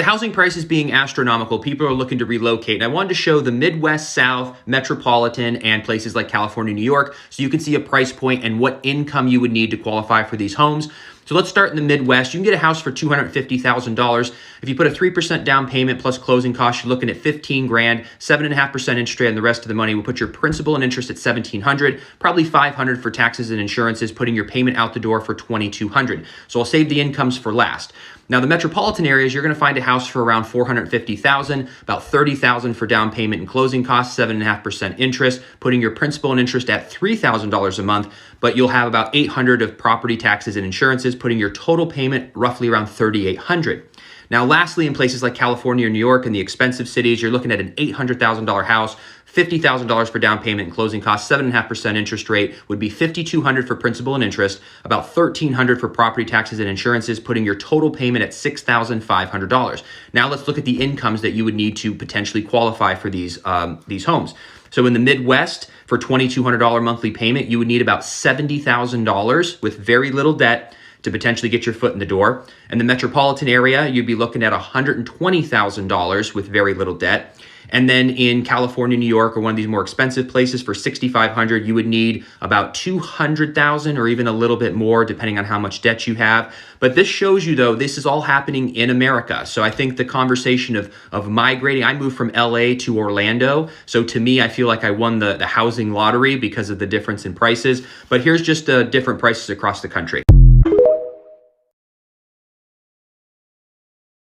The housing prices being astronomical, people are looking to relocate. And I wanted to show the Midwest, South, metropolitan, and places like California, New York, so you can see a price point and what income you would need to qualify for these homes. So let's start in the Midwest. You can get a house for $250,000. If you put a 3% down payment plus closing costs, you're looking at 15 grand, 7.5% interest rate, and the rest of the money will put your principal and interest at 1,700, probably 500 for taxes and insurances, putting your payment out the door for 2,200. So I'll save the incomes for last. Now, the metropolitan areas, you're going to find a house for around $450,000, about $30,000 for down payment and closing costs, 7.5% interest, putting your principal and interest at $3,000 a month, but you'll have about $800 of property taxes and insurances, putting your total payment roughly around $3,800. Now, lastly, in places like California or New York and the expensive cities, you're looking at an $800,000 house, $50,000 for down payment and closing costs, 7.5% interest rate would be $5,200 for principal and interest, about $1,300 for property taxes and insurances, putting your total payment at $6,500. Now let's look at the incomes that you would need to potentially qualify for these homes. So in the Midwest, for $2,200 monthly payment, you would need about $70,000 with very little debt to potentially get your foot in the door. In the metropolitan area, you'd be looking at $120,000 with very little debt. And then in California, New York, or one of these more expensive places for $6,500, you would need about $200,000 or even a little bit more, depending on how much debt you have. But this shows you, though, this is all happening in America. So I think the conversation of migrating, I moved from LA to Orlando. So to me, I feel like I won the housing lottery because of the difference in prices. But here's just different prices across the country.